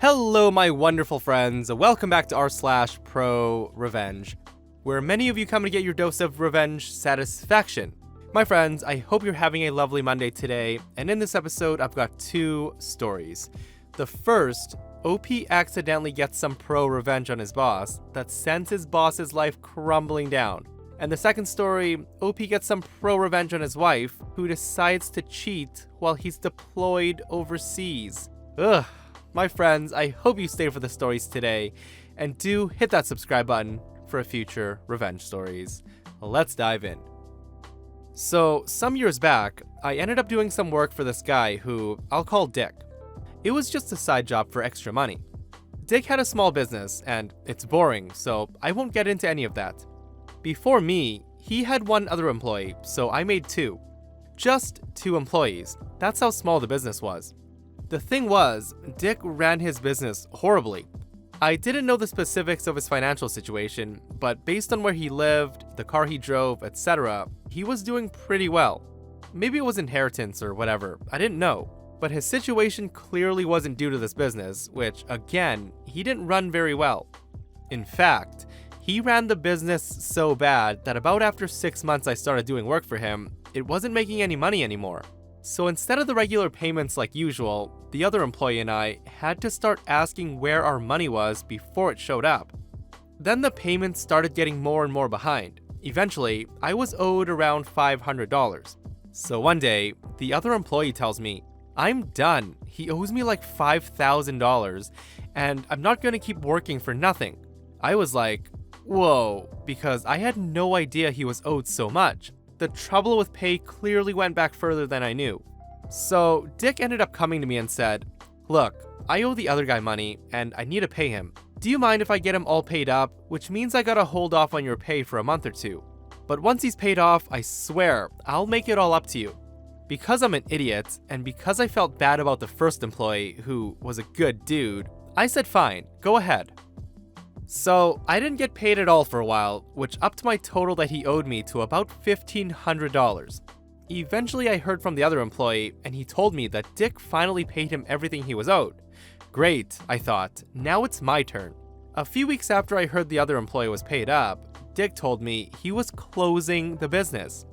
Hello, my wonderful friends. Welcome back to r/ProRevenge, where many of you come to get your dose of revenge satisfaction. My friends, I hope you're having a lovely Monday today, and in this episode, I've got two stories. The first, OP accidentally gets some pro-revenge on his boss that sends his boss's life crumbling down. And the second story, OP gets some pro-revenge on his wife, who decides to cheat while he's deployed overseas. Ugh. My friends, I hope you stay for the stories today, and do hit that subscribe button for future revenge stories. Let's dive in. So, some years back, I ended up doing some work for this guy who I'll call Dick. It was just a side job for extra money. Dick had a small business, and it's boring, so I won't get into any of that. Before me, he had one other employee, so I made two. Just two employees. That's how small the business was. The thing was, Dick ran his business horribly. I didn't know the specifics of his financial situation, but based on where he lived, the car he drove, etc., he was doing pretty well. Maybe it was inheritance or whatever, I didn't know. But his situation clearly wasn't due to this business, which, again, he didn't run very well. In fact, he ran the business so bad that about after 6 months I started doing work for him, it wasn't making any money anymore. So instead of the regular payments like usual, the other employee and I had to start asking where our money was before it showed up. Then the payments started getting more and more behind. Eventually, I was owed around $500. So one day, the other employee tells me, I'm done. He owes me like $5,000 and I'm not going to keep working for nothing. I was like, whoa, because I had no idea he was owed so much. The trouble with pay clearly went back further than I knew. So Dick ended up coming to me and said, look, I owe the other guy money and I need to pay him. Do you mind if I get him all paid up, which means I gotta hold off on your pay for a month or two. But once he's paid off, I swear, I'll make it all up to you. Because I'm an idiot, and because I felt bad about the first employee, who was a good dude, I said fine, go ahead. So, I didn't get paid at all for a while, which upped my total that he owed me to about $1,500. Eventually I heard from the other employee, and he told me that Dick finally paid him everything he was owed. Great, I thought, now it's my turn. A few weeks after I heard the other employee was paid up, Dick told me he was closing the business.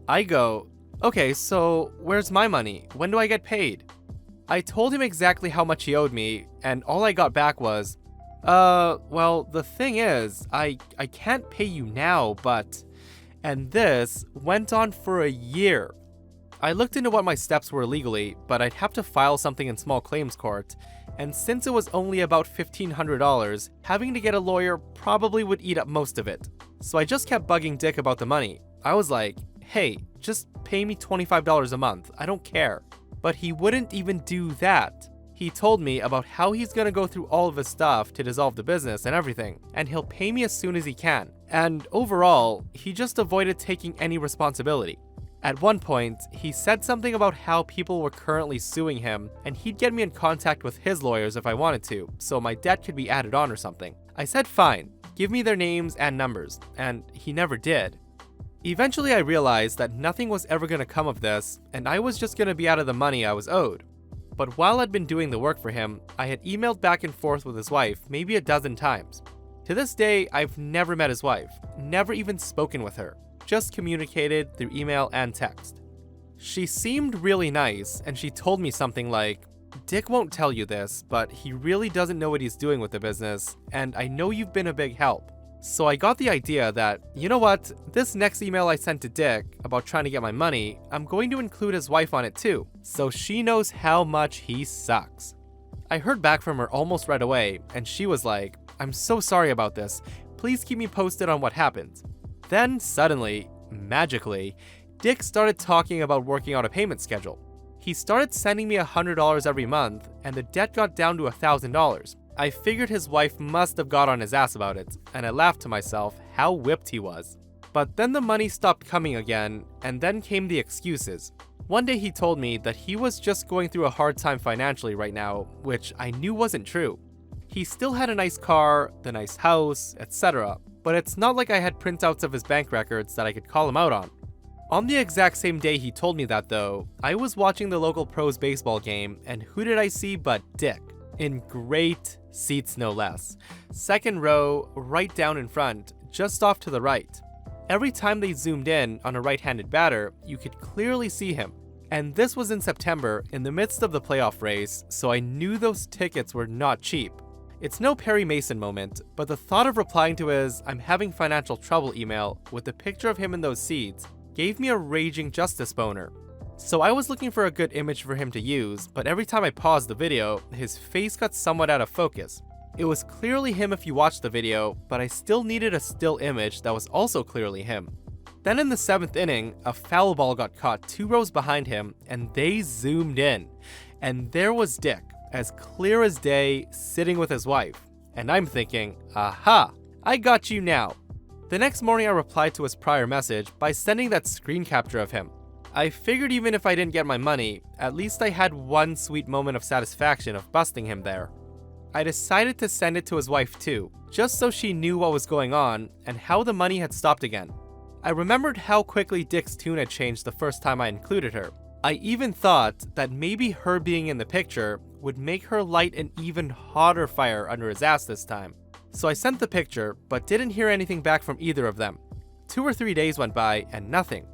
I go, okay, so where's my money? When do I get paid? I told him exactly how much he owed me, and all I got back was, well, the thing is, I can't pay you now, but... And this went on for a year. I looked into what my steps were legally, but I'd have to file something in small claims court, and since it was only about $1,500, having to get a lawyer probably would eat up most of it. So I just kept bugging Dick about the money. I was like, hey, just pay me $25 a month, I don't care. But he wouldn't even do that. He told me about how he's gonna go through all of his stuff to dissolve the business and everything, and he'll pay me as soon as he can. And overall, he just avoided taking any responsibility. At one point, he said something about how people were currently suing him, and he'd get me in contact with his lawyers if I wanted to, so my debt could be added on or something. I said fine, give me their names and numbers, and he never did. Eventually I realized that nothing was ever gonna come of this, and I was just gonna be out of the money I was owed. But while I'd been doing the work for him, I had emailed back and forth with his wife maybe a dozen times. To this day, I've never met his wife, never even spoken with her, just communicated through email and text. She seemed really nice, and she told me something like, Dick won't tell you this, but he really doesn't know what he's doing with the business, and I know you've been a big help. So I got the idea that, you know what, this next email I sent to Dick about trying to get my money, I'm going to include his wife on it too, so she knows how much he sucks. I heard back from her almost right away, and she was like, I'm so sorry about this, please keep me posted on what happens. Then suddenly, magically, Dick started talking about working out a payment schedule. He started sending me $100 every month, and the debt got down to $1,000. I figured his wife must have got on his ass about it, and I laughed to myself how whipped he was. But then the money stopped coming again, and then came the excuses. One day he told me that he was just going through a hard time financially right now, which I knew wasn't true. He still had a nice car, the nice house, etc., but it's not like I had printouts of his bank records that I could call him out on. On the exact same day he told me that though, I was watching the local pros baseball game, and who did I see but Dick? in great seats no less. Second row, right down in front, just off to the right. Every time they zoomed in on a right-handed batter, you could clearly see him. And this was in September, in the midst of the playoff race, so I knew those tickets were not cheap. It's no Perry Mason moment, but the thought of replying to his "I'm having financial trouble" email with a picture of him in those seats gave me a raging justice boner. So I was looking for a good image for him to use, but every time I paused the video, his face got somewhat out of focus. It was clearly him if you watched the video, but I still needed a still image that was also clearly him. Then in the 7th inning, a foul ball got caught 2 rows behind him, and they zoomed in. And there was Dick, as clear as day, sitting with his wife. And I'm thinking, aha, I got you now. The next morning I replied to his prior message by sending that screen capture of him. I figured even if I didn't get my money, at least I had one sweet moment of satisfaction of busting him there. I decided to send it to his wife too, just so she knew what was going on and how the money had stopped again. I remembered how quickly Dick's tune had changed the first time I included her. I even thought that maybe her being in the picture would make her light an even hotter fire under his ass this time. So I sent the picture, but didn't hear anything back from either of them. 2 or 3 days went by and nothing.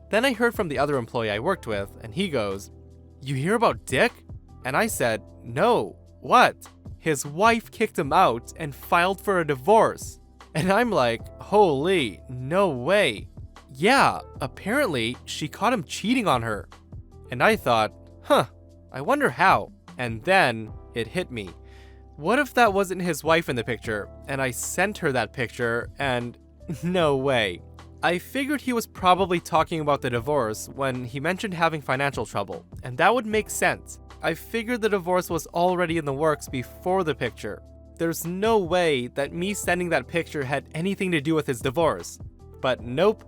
Then I heard from the other employee I worked with, and he goes, "You hear about Dick?" And I said, "No, what?" His wife kicked him out and filed for a divorce. And I'm like, holy, no way. Yeah, apparently she caught him cheating on her. And I thought, I wonder how. And then it hit me. What if that wasn't his wife in the picture, and I sent her that picture, and no way. I figured he was probably talking about the divorce when he mentioned having financial trouble, and that would make sense. I figured the divorce was already in the works before the picture. There's no way that me sending that picture had anything to do with his divorce. But nope,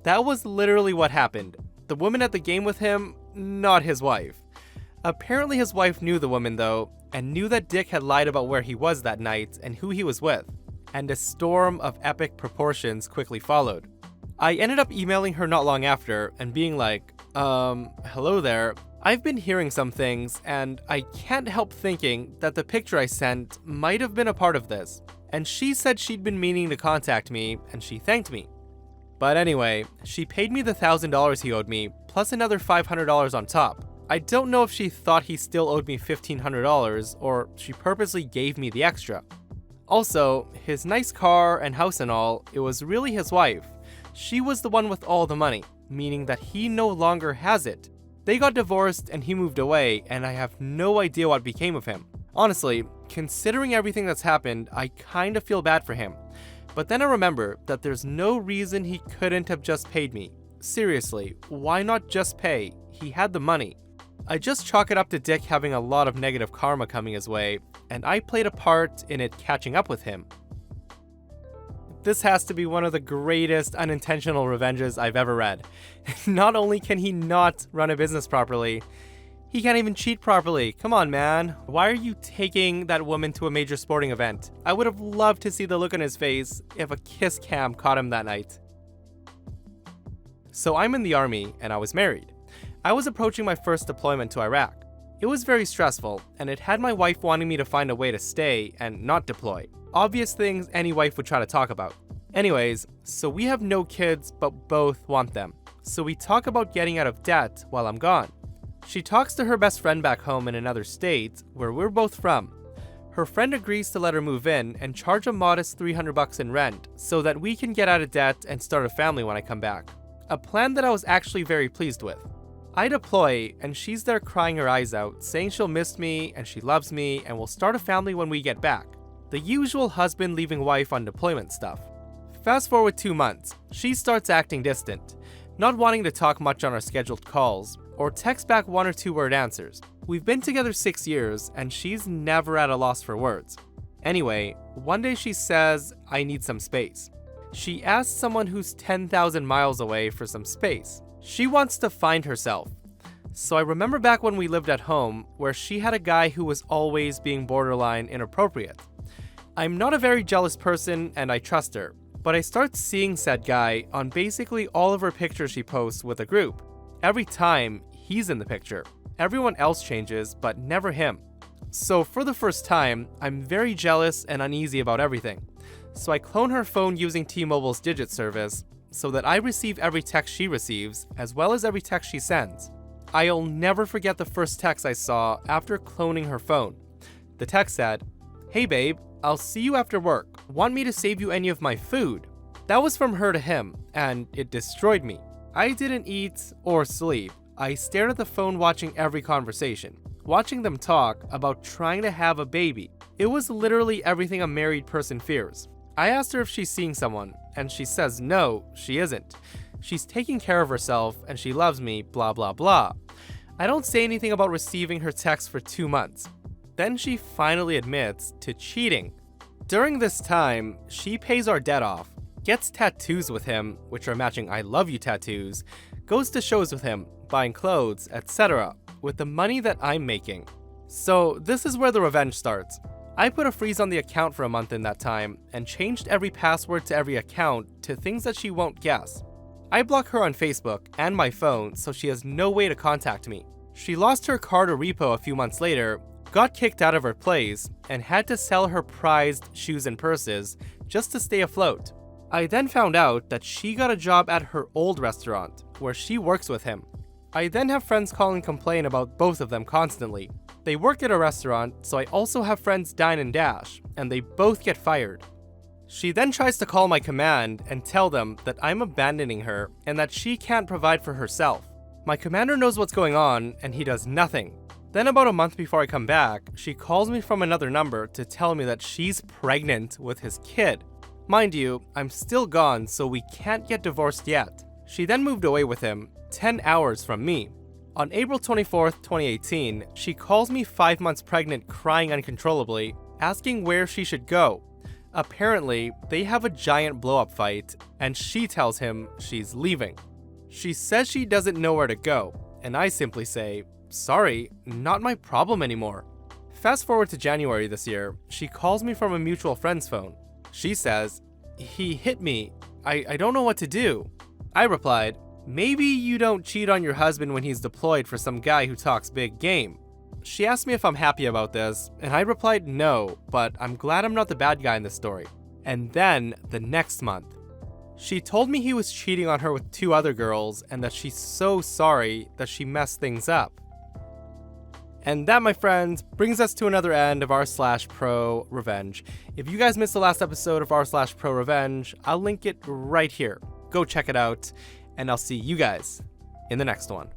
that was literally what happened. The woman at the game with him, not his wife. Apparently his wife knew the woman though, and knew that Dick had lied about where he was that night and who he was with. And a storm of epic proportions quickly followed. I ended up emailing her not long after and being like, hello there. I've been hearing some things, and I can't help thinking that the picture I sent might have been a part of this. And she said she'd been meaning to contact me, and she thanked me. But anyway, she paid me the $1,000 he owed me, plus another $500 on top. I don't know if she thought he still owed me $1,500, or she purposely gave me the extra. Also, his nice car and house and all, it was really his wife. She was the one with all the money, meaning that he no longer has it. They got divorced and he moved away, and I have no idea what became of him. Honestly, considering everything that's happened, I kinda feel bad for him. But then I remember that there's no reason he couldn't have just paid me. Seriously, why not just pay? He had the money. I just chalk it up to Dick having a lot of negative karma coming his way, and I played a part in it catching up with him. This has to be one of the greatest unintentional revenges I've ever read. Not only can he not run a business properly, he can't even cheat properly. Come on, man. Why are you taking that woman to a major sporting event? I would have loved to see the look on his face if a kiss cam caught him that night. So I'm in the army and I was married. I was approaching my first deployment to Iraq. It was very stressful, and it had my wife wanting me to find a way to stay and not deploy. Obvious things any wife would try to talk about. Anyways, so we have no kids, but both want them. So we talk about getting out of debt while I'm gone. She talks to her best friend back home in another state, where we're both from. Her friend agrees to let her move in and charge a modest $300 in rent, so that we can get out of debt and start a family when I come back. A plan that I was actually very pleased with. I deploy, and she's there crying her eyes out, saying she'll miss me and she loves me and will start a family when we get back. The usual husband leaving wife on deployment stuff. Fast forward 2 months, she starts acting distant, not wanting to talk much on our scheduled calls, or text back 1 or 2 word answers. We've been together 6 years, and she's never at a loss for words. Anyway, one day she says, I need some space. She asks someone who's 10,000 miles away for some space. She wants to find herself. So I remember back when we lived at home, where she had a guy who was always being borderline inappropriate. I'm not a very jealous person, and I trust her, but I start seeing said guy on basically all of her pictures she posts with a group. Every time, he's in the picture. Everyone else changes, but never him. So for the first time, I'm very jealous and uneasy about everything. So I clone her phone using T-Mobile's Digit service so that I receive every text she receives as well as every text she sends. I'll never forget the first text I saw after cloning her phone. The text said, "Hey babe, I'll see you after work. Want me to save you any of my food?" That was from her to him, and it destroyed me. I didn't eat or sleep. I stared at the phone watching every conversation, watching them talk about trying to have a baby. It was literally everything a married person fears. I asked her if she's seeing someone, and she says no, she isn't. She's taking care of herself and she loves me, blah blah blah. I don't say anything about receiving her text for 2 months. Then she finally admits to cheating. During this time, she pays our debt off, gets tattoos with him, which are matching I love you tattoos, goes to shows with him, buying clothes, etc., with the money that I'm making. So this is where the revenge starts. I put a freeze on the account for a month in that time and changed every password to every account to things that she won't guess. I block her on Facebook and my phone so she has no way to contact me. She lost her car to repo a few months later, got kicked out of her place, and had to sell her prized shoes and purses just to stay afloat. I then found out that she got a job at her old restaurant, where she works with him. I then have friends call and complain about both of them constantly. They work at a restaurant, so I also have friends dine and dash, and they both get fired. She then tries to call my command and tell them that I'm abandoning her and that she can't provide for herself. My commander knows what's going on, and he does nothing. Then about a month before I come back, she calls me from another number to tell me that she's pregnant with his kid. Mind you, I'm still gone, so we can't get divorced yet. She then moved away with him, 10 hours from me. On April 24th, 2018, she calls me 5 months pregnant crying uncontrollably, asking where she should go. Apparently, they have a giant blow-up fight, and she tells him she's leaving. She says she doesn't know where to go, and I simply say, sorry, not my problem anymore. Fast forward to January this year, she calls me from a mutual friend's phone. She says, he hit me, I don't know what to do. I replied, maybe you don't cheat on your husband when he's deployed for some guy who talks big game. She asked me if I'm happy about this, and I replied no, but I'm glad I'm not the bad guy in this story. And then, the next month, she told me he was cheating on her with 2 other girls and that she's so sorry that she messed things up. And that, my friends, brings us to another end of r/ProRevenge. If you guys missed the last episode of r/ProRevenge, I'll link it right here. Go check it out, and I'll see you guys in the next one.